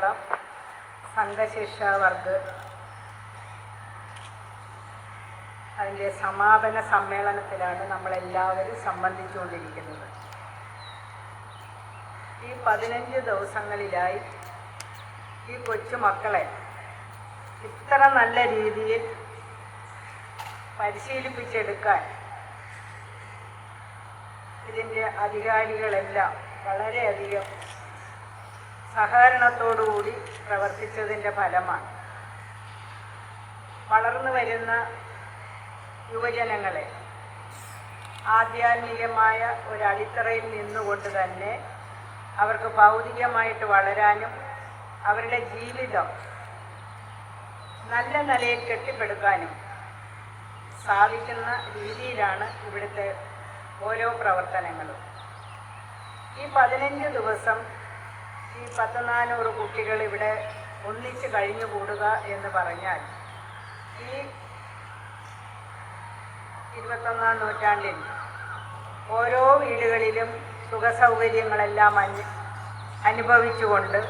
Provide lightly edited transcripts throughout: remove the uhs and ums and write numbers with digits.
കേരളം സംഘശിക്ഷാ വർഗ് അതിൻ്റെ സമാപന സമ്മേളനത്തിലാണ് നമ്മളെല്ലാവരും സംബന്ധിച്ചുകൊണ്ടിരിക്കുന്നത്. ഈ 15 ദിവസങ്ങളിലായി ഈ കൊച്ചുമക്കളെ ഇത്ര നല്ല രീതിയിൽ പരിശീലിപ്പിച്ചെടുക്കാൻ ഇതിൻ്റെ അധികാരികളെല്ലാം വളരെയധികം സഹകരണത്തോടുകൂടി പ്രവർത്തിച്ചതിൻ്റെ ഫലമാണ്. വളർന്നു വരുന്ന യുവജനങ്ങളെ ആധ്യാത്മികമായ ഒരു അടിത്തറയിൽ നിന്നുകൊണ്ട് തന്നെ അവർക്ക് ഭൗതികമായിട്ട് വളരാനും അവരുടെ ജീവിതം നല്ല നിലയിൽ കെട്ടിപ്പടുക്കാനും സാധിക്കുന്ന രീതിയിലാണ് ഇവിടുത്തെ ഓരോ പ്രവർത്തനങ്ങളും. ഈ 15 ദിവസം ഈ 100-400 കുട്ടികൾ ഇവിടെ ഒന്നിച്ച് കഴിഞ്ഞുകൂടുക എന്ന് പറഞ്ഞാൽ ഈ 21-ാം നൂറ്റാണ്ടിൽ ഓരോ വീടുകളിലും സുഖസൗകര്യങ്ങളെല്ലാം അനുഭവിച്ചുകൊണ്ട്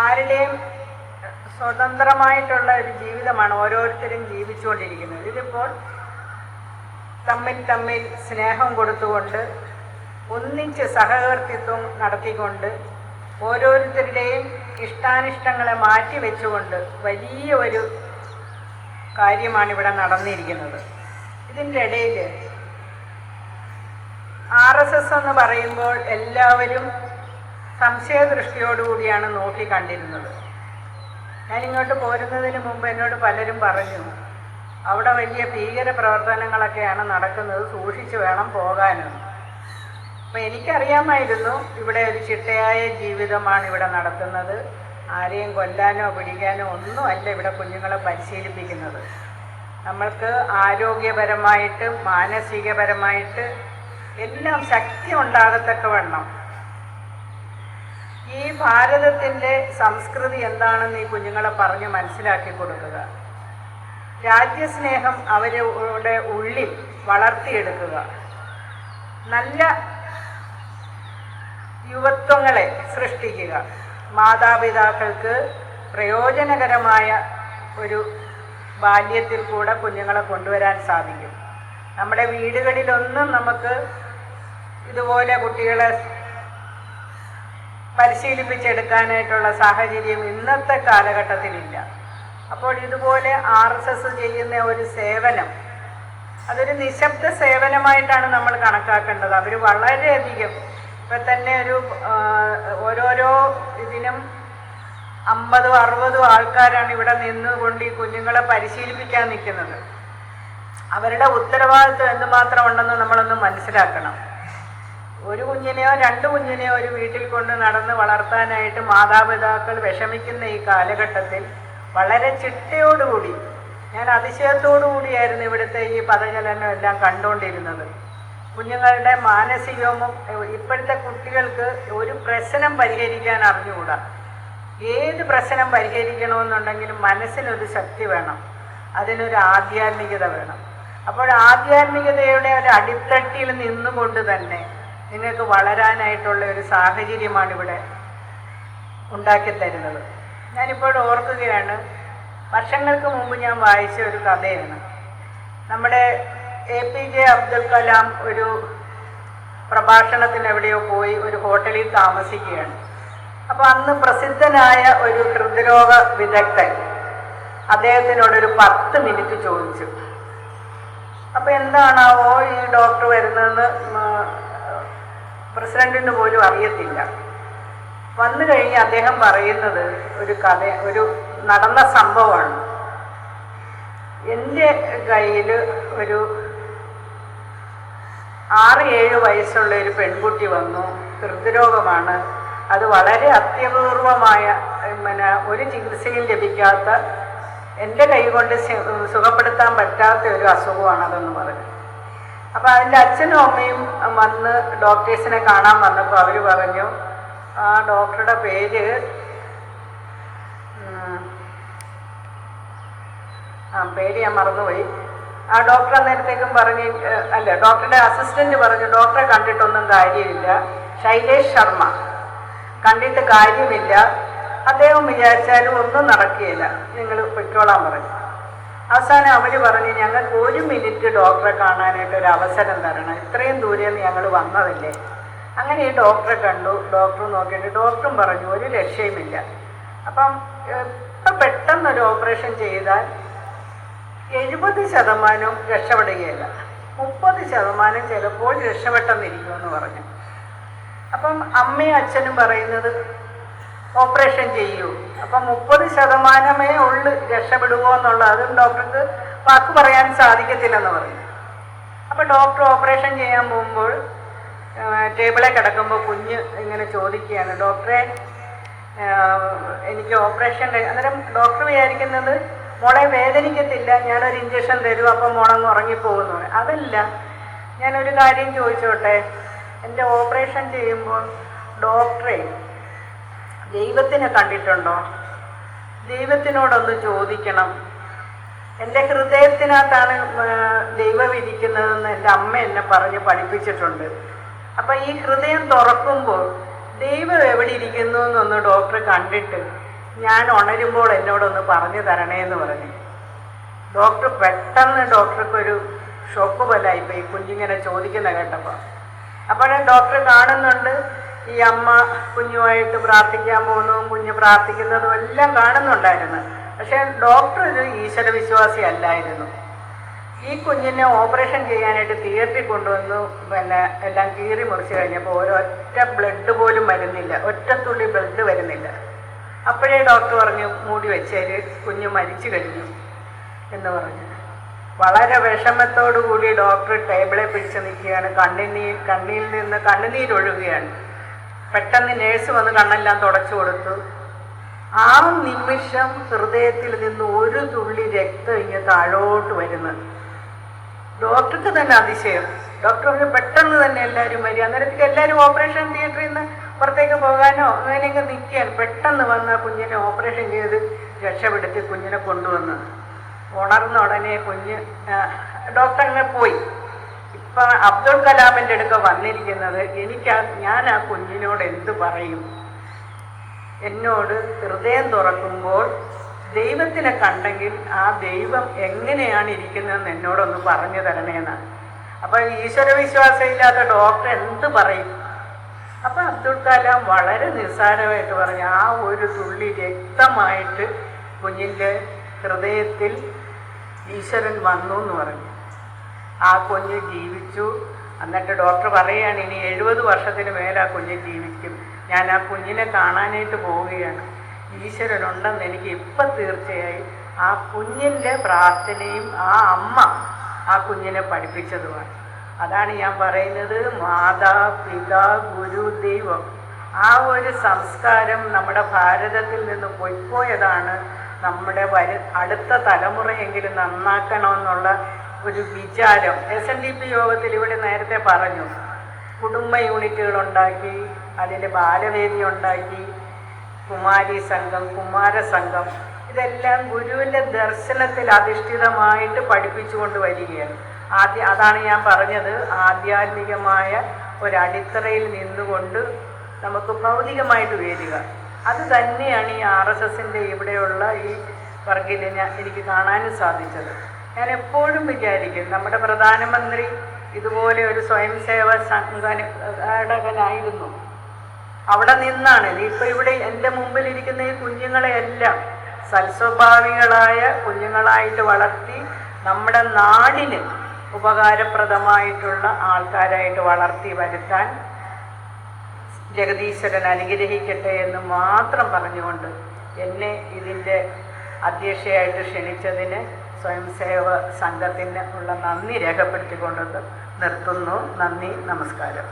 ആരുടെയും സ്വതന്ത്രമായിട്ടുള്ള ഒരു ജീവിതമാണ് ഓരോരുത്തരും ജീവിച്ചുകൊണ്ടിരിക്കുന്നത്. ഇതിപ്പോൾ തമ്മിൽ സ്നേഹം കൊടുത്തുകൊണ്ട് ഒന്നിച്ച് സഹവർത്തിത്വം നടത്തിക്കൊണ്ട് ഓരോരുത്തരുടെയും ഇഷ്ടാനിഷ്ടങ്ങളെ മാറ്റിവെച്ചുകൊണ്ട് വലിയ ഒരു കാര്യമാണ് ഇവിടെ നടന്നിരിക്കുന്നത്. ഇതിൻ്റെ ഇടയിൽ RSS എന്ന് പറയുമ്പോൾ എല്ലാവരും സംശയദൃഷ്ടിയോടുകൂടിയാണ് നോക്കിക്കണ്ടിരുന്നത്. ഞാനിങ്ങോട്ട് പോരുന്നതിന് മുമ്പ് എന്നോട് പലരും പറഞ്ഞു, അവിടെ വലിയ ഭീകര പ്രവർത്തനങ്ങളൊക്കെയാണ് നടക്കുന്നത്, സൂക്ഷിച്ചു വേണം പോകാനെന്ന്. അപ്പം എനിക്കറിയാമായിരുന്നു ഇവിടെ ഒരു ചിട്ടയായ ജീവിതമാണ് ഇവിടെ നടത്തുന്നത്. ആരെയും കൊല്ലാനോ പിടിക്കാനോ ഒന്നുമല്ല ഇവിടെ കുഞ്ഞുങ്ങളെ പരിശീലിപ്പിക്കുന്നത്. നമ്മൾക്ക് ആരോഗ്യപരമായിട്ട് മാനസികപരമായിട്ട് എല്ലാം ശക്തി ഉണ്ടാകത്തക്കവണ്ണം ഈ ഭാരതത്തിൻ്റെ സംസ്കൃതി എന്താണെന്ന് ഈ കുഞ്ഞുങ്ങളെ പറഞ്ഞ് മനസ്സിലാക്കി കൊടുക്കുക, രാജ്യസ്നേഹം അവരുടെ ഉള്ളിൽ വളർത്തിയെടുക്കുക, നല്ല യുവത്വങ്ങളെ സൃഷ്ടിക്കുക, മാതാപിതാക്കൾക്ക് പ്രയോജനകരമായ ഒരു ബാല്യത്തിൽ കൂടെ കുഞ്ഞുങ്ങളെ കൊണ്ടുവരാൻ സാധിക്കും. നമ്മുടെ വീടുകളിലൊന്നും നമുക്ക് ഇതുപോലെ കുട്ടികളെ പരിശീലിപ്പിച്ചെടുക്കാനായിട്ടുള്ള സാഹചര്യം ഇന്നത്തെ കാലഘട്ടത്തിലില്ല. അപ്പോൾ ഇതുപോലെ RSS ചെയ്യുന്ന ഒരു സേവനം അതൊരു നിശബ്ദ സേവനമായിട്ടാണ് നമ്മൾ കണക്കാക്കേണ്ടത്. അവർ വളരെയധികം ഇപ്പം തന്നെ ഓരോരോ ഇതിനും 50-60 ആൾക്കാരാണ് ഇവിടെ നിന്നുകൊണ്ട് ഈ കുഞ്ഞുങ്ങളെ പരിശീലിപ്പിക്കാൻ നിൽക്കുന്നത്. അവരുടെ ഉത്തരവാദിത്വം എന്തുമാത്രം ഉണ്ടെന്ന് നമ്മളൊന്ന് മനസ്സിലാക്കണം. ഒരു കുഞ്ഞിനെയോ 2 കുഞ്ഞിനെയോ ഒരു വീട്ടിൽ കൊണ്ട് നടന്ന് വളർത്താനായിട്ട് മാതാപിതാക്കൾ വിഷമിക്കുന്ന ഈ കാലഘട്ടത്തിൽ വളരെ ചിട്ടയോടുകൂടി, ഞാൻ അതിശയത്തോടുകൂടിയായിരുന്നു ഇവിടുത്തെ ഈ പദചലനം എല്ലാം കണ്ടുകൊണ്ടിരുന്നത്. കുഞ്ഞുങ്ങളുടെ മാനസികവും ഇപ്പോഴത്തെ കുട്ടികൾക്ക് ഒരു പ്രശ്നം പരിഹരിക്കാൻ അറിഞ്ഞുകൂടാ. ഏത് പ്രശ്നം പരിഹരിക്കണമെന്നുണ്ടെങ്കിലും മനസ്സിനൊരു ശക്തി വേണം, അതിനൊരു ആധ്യാത്മികത വേണം. അപ്പോൾ ആധ്യാത്മികതയുടെ ഒരു അടിത്തട്ടിൽ നിന്നുകൊണ്ട് തന്നെ നിങ്ങൾക്ക് വളരാനായിട്ടുള്ള ഒരു സാഹചര്യമാണ് ഇവിടെ ഉണ്ടാക്കിത്തരുന്നത്. ഞാനിപ്പോൾ ഓർക്കുകയാണ്, വർഷങ്ങൾക്ക് മുമ്പ് ഞാൻ വായിച്ച ഒരു കഥയാണ്. നമ്മുടെ APJ അബ്ദുൽ കലാം ഒരു പ്രഭാഷണത്തിന് എവിടെയോ പോയി ഒരു ഹോട്ടലിൽ താമസിക്കുകയാണ്. അപ്പോൾ അന്ന് പ്രസിദ്ധനായ ഒരു ഹൃദ്രോഗ വിദഗ്ധൻ അദ്ദേഹത്തിനോടൊരു 10 മിനിറ്റ് ചോദിച്ചു. അപ്പോൾ എന്താണാവോ ഈ ഡോക്ടർ വരുന്നതെന്ന് പ്രസിഡന്റിന് പോലും അറിയത്തില്ല. വന്നു കഴിഞ്ഞ് അദ്ദേഹം പറയുന്നത് ഒരു നടന്ന സംഭവമാണ്. എൻ്റെ കയ്യിൽ ഒരു 6-7 വയസ്സുള്ള ഒരു പെൺകുട്ടി വന്നു, ഹൃദ്രോഗമാണ്, അത് വളരെ അത്യപൂർവമായ ഒരു ചികിത്സയും ലഭിക്കാത്ത, എൻ്റെ കൈ കൊണ്ട് സുഖപ്പെടുത്താൻ പറ്റാത്ത ഒരു അസുഖമാണ് അതെന്ന് പറഞ്ഞു. അപ്പോൾ അതിൻ്റെ അച്ഛനും അമ്മയും വന്ന് ഡോക്ടേഴ്സിനെ കാണാൻ വന്നപ്പോൾ അവർ പറഞ്ഞു, ആ ഡോക്ടറുടെ പേര് ഞാൻ മറന്നുപോയി. ആ ഡോക്ടർ അന്നേരത്തേക്കും പറഞ്ഞ്, അല്ല ഡോക്ടറുടെ അസിസ്റ്റന്റ് പറഞ്ഞു, ഡോക്ടറെ കണ്ടിട്ടൊന്നും കാര്യമില്ല, ശൈലേഷ് ശർമ്മ. കണ്ടിട്ട് കാര്യമില്ല, അദ്ദേഹം വിചാരിച്ചാലും ഒന്നും നടക്കുകയില്ല, നിങ്ങൾ പൊയ്ക്കോളാൻ പറഞ്ഞു. അവസാനം അവർ പറഞ്ഞു, ഞങ്ങൾക്ക് 1 മിനിറ്റ് ഡോക്ടറെ കാണാനായിട്ട് ഒരു അവസരം തരണം, ഇത്രയും ദൂരെ നിന്ന് ഞങ്ങൾ വന്നതല്ലേ. അങ്ങനെ ഈ ഡോക്ടറെ കണ്ടു. ഡോക്ടർ നോക്കിയിട്ട് ഡോക്ടറും പറഞ്ഞു ഒരു രക്ഷയുമില്ല. അപ്പം ഇപ്പം പെട്ടെന്നൊരു ഓപ്പറേഷൻ ചെയ്താൽ 70% രക്ഷപ്പെടുകയില്ല, 30% ചിലപ്പോൾ രക്ഷപ്പെട്ടെന്നിരിക്കുമെന്ന് പറഞ്ഞു. അപ്പം അമ്മയും അച്ഛനും പറയുന്നത് ഓപ്പറേഷൻ ചെയ്യൂ. അപ്പം 30% ഉള്ളു രക്ഷപ്പെടുമോ എന്നുള്ളത്, അതും ഡോക്ടർക്ക് വാക്ക് പറയാൻ സാധിക്കത്തില്ലെന്ന് പറഞ്ഞു. അപ്പം ഡോക്ടർ ഓപ്പറേഷൻ ചെയ്യാൻ പോകുമ്പോൾ ടേബിളിൽ കിടക്കുമ്പോൾ കുഞ്ഞ് ഇങ്ങനെ ചോദിക്കുകയാണ്, ഡോക്ടറെ എനിക്ക് ഓപ്പറേഷൻ. അന്നേരം ഡോക്ടർ വിചാരിക്കുന്നത് മോളെ വേദനിക്കത്തില്ല, ഞാനൊരു ഇഞ്ചക്ഷൻ തരും അപ്പം മോളങ്ങ് ഉറങ്ങിപ്പോകുന്നു. അതല്ല, ഞാനൊരു കാര്യം ചോദിച്ചോട്ടെ, എൻ്റെ ഓപ്പറേഷൻ ചെയ്യുമ്പോൾ ഡോക്ടറെ ദൈവത്തിനെ കണ്ടിട്ടുണ്ടോ? ദൈവത്തിനോടൊന്ന് ചോദിക്കണം. എൻ്റെ ഹൃദയത്തിനകത്താണ് ദൈവം ഇരിക്കുന്നതെന്ന് എൻ്റെ അമ്മ എന്നെ പറഞ്ഞ് പഠിപ്പിച്ചിട്ടുണ്ട്. അപ്പം ഈ ഹൃദയം തുറക്കുമ്പോൾ ദൈവം എവിടെ ഇരിക്കുന്നു എന്നൊന്ന് ഡോക്ടർ കണ്ടിട്ട് ഞാൻ ഉണരുമ്പോൾ എന്നോടൊന്ന് പറഞ്ഞു തരണേ എന്ന് പറഞ്ഞു. ഡോക്ടർ പെട്ടെന്ന് ഡോക്ടർക്കൊരു ഷോക്ക് പോലായിപ്പോയി കുഞ്ഞിങ്ങനെ ചോദിക്കുന്ന കേട്ടപ്പോൾ. അപ്പോൾ ഡോക്ടർ കാണുന്നുണ്ട് ഈ അമ്മ കുഞ്ഞുമായിട്ട് പ്രാർത്ഥിക്കാൻ പോകുന്നതും കുഞ്ഞ് പ്രാർത്ഥിക്കുന്നതും എല്ലാം കാണുന്നുണ്ടായിരുന്നു. പക്ഷേ ഡോക്ടർ ഒരു ഈശ്വരവിശ്വാസി അല്ലായിരുന്നു. ഈ കുഞ്ഞിനെ ഓപ്പറേഷൻ ചെയ്യാനായിട്ട് തിയേറ്ററിൽ കൊണ്ടുവന്നു. എല്ലാം കീറി മുറിച്ച് കഴിഞ്ഞപ്പോൾ ഒരൊറ്റ ബ്ലഡ് പോലും വരുന്നില്ല, ഒറ്റ തുള്ളി ബ്ലഡ് വരുന്നില്ല. അപ്പോഴേ ഡോക്ടർ പറഞ്ഞു മൂടി വെച്ചേര്, കുഞ്ഞ് മരിച്ചു കഴിഞ്ഞു എന്ന് പറഞ്ഞു. വളരെ വിഷമത്തോടു കൂടി ഡോക്ടർ ടേബിളെ പിടിച്ച് നിൽക്കുകയാണ്. കണ്ണിൽ നിന്ന് കണ്ണുനീരൊഴുകുകയാണ്. പെട്ടെന്ന് നേഴ്സ് വന്ന് കണ്ണെല്ലാം തുടച്ചു കൊടുത്തു. ആ നിമിഷം ഹൃദയത്തിൽ നിന്ന് ഒരു തുള്ളി രക്തം ഇങ്ങനെ താഴോട്ട് വരുന്നു. ഡോക്ടർക്ക് തന്നെ അതിശയം. ഡോക്ടർ പെട്ടെന്ന് തന്നെ എല്ലാവരും വരിക. അന്നേരത്തേക്ക് എല്ലാവരും ഓപ്പറേഷൻ തിയേറ്ററിൽ നിന്ന് പുറത്തേക്ക് പോകാനോ അങ്ങനെയൊക്കെ നിൽക്കുകയാണ്. പെട്ടെന്ന് വന്ന കുഞ്ഞിനെ ഓപ്പറേഷൻ ചെയ്ത് രക്ഷപ്പെടുത്തി കുഞ്ഞിനെ കൊണ്ടുവന്ന് ഉണർന്ന ഉടനെ കുഞ്ഞ് ഡോക്ടർ അങ്ങനെ പോയി. ഇപ്പം അബ്ദുൾ കലാമിൻ്റെ അടുക്ക വന്നിരിക്കുന്നത് ഞാൻ ആ കുഞ്ഞിനോട് എന്ത് പറയും? എന്നോട് ഹൃദയം തുറക്കുമ്പോൾ ദൈവത്തിനെ കണ്ടെങ്കിൽ ആ ദൈവം എങ്ങനെയാണ് ഇരിക്കുന്നതെന്ന് എന്നോടൊന്ന് പറഞ്ഞു തരണേന്നാണ്. അപ്പം ഈശ്വരവിശ്വാസം ഇല്ലാത്ത ഡോക്ടർ എന്ത് പറയും? അപ്പം അബ്ദുൾ കലാം വളരെ നിസ്സാരമായിട്ട് പറഞ്ഞു, ആ ഒരു തുള്ളി രക്തമായിട്ട് കുഞ്ഞിൻ്റെ ഹൃദയത്തിൽ ഈശ്വരൻ വന്നു എന്ന് പറഞ്ഞു. ആ കുഞ്ഞ് ജീവിച്ചു. എന്നിട്ട് ഡോക്ടർ പറയുകയാണ്, ഇനി 70 വർഷത്തിന് മേലെ ആ കുഞ്ഞ് ജീവിക്കും. ഞാൻ ആ കുഞ്ഞിനെ കാണാനായിട്ട് പോവുകയാണ്. ഈശ്വരനുണ്ടെന്ന് എനിക്ക് ഇപ്പം തീർച്ചയായും. ആ കുഞ്ഞിൻ്റെ പ്രാർത്ഥനയും ആ അമ്മ ആ കുഞ്ഞിനെ പഠിപ്പിച്ചതുമാണ്. അതാണ് ഞാൻ പറയുന്നത്, മാതാ പിതാ ഗുരു ദൈവം. ആ ഒരു സംസ്കാരം നമ്മുടെ ഭാരതത്തിൽ നിന്ന് പൊയ്പോയതാണ്. നമ്മുടെ അടുത്ത തലമുറയെങ്കിലും നന്നാക്കണമെന്നുള്ള ഒരു വിചാരം SNDP യോഗത്തിൽ ഇവിടെ നേരത്തെ പറഞ്ഞു. കുടുംബ യൂണിറ്റുകളുണ്ടാക്കി, അതിൽ ബാലവേദി ഉണ്ടാക്കി, കുമാരി സംഘം, കുമാരസംഘം, ഇതെല്ലാം ഗുരുവിൻ്റെ ദർശനത്തിൽ അധിഷ്ഠിതമായിട്ട് പഠിപ്പിച്ചുകൊണ്ട് വരികയാണ്. അതാണ് ഞാൻ പറഞ്ഞത്, ആധ്യാത്മികമായ ഒരടിത്തറയിൽ നിന്നുകൊണ്ട് നമുക്ക് ഭൗതികമായിട്ട് വരിക. അത് തന്നെയാണ് ഈ RSSൻ്റെ ഇവിടെയുള്ള ഈ വർഗിൽ എനിക്ക് കാണാനും സാധിച്ചത്. ഞാൻ എപ്പോഴും വിചാരിക്കും, നമ്മുടെ പ്രധാനമന്ത്രി ഇതുപോലെ ഒരു സ്വയം സേവ സംഘടകനായിരുന്നു. അവിടെ നിന്നാണ് ഇപ്പോൾ ഇവിടെ എൻ്റെ മുമ്പിലിരിക്കുന്ന ഈ കുഞ്ഞുങ്ങളെയെല്ലാം സൽസ്വഭാവികളായ കുഞ്ഞുങ്ങളായിട്ട് വളർത്തി നമ്മുടെ നാടിന് ഉപകാരപ്രദമായിട്ടുള്ള ആൾക്കാരായിട്ട് വളർത്തി വരുത്താൻ ജഗദീശ്വരൻ അനുഗ്രഹിക്കട്ടെ എന്ന് മാത്രം പറഞ്ഞുകൊണ്ട് എന്നെ ഇതിൻ്റെ അധ്യക്ഷയായിട്ട് ക്ഷണിച്ചതിന് സ്വയം സേവ സംഘത്തിന് ഉള്ള നന്ദി രേഖപ്പെടുത്തിക്കൊണ്ട് നിർത്തുന്നു. നന്ദി, നമസ്കാരം.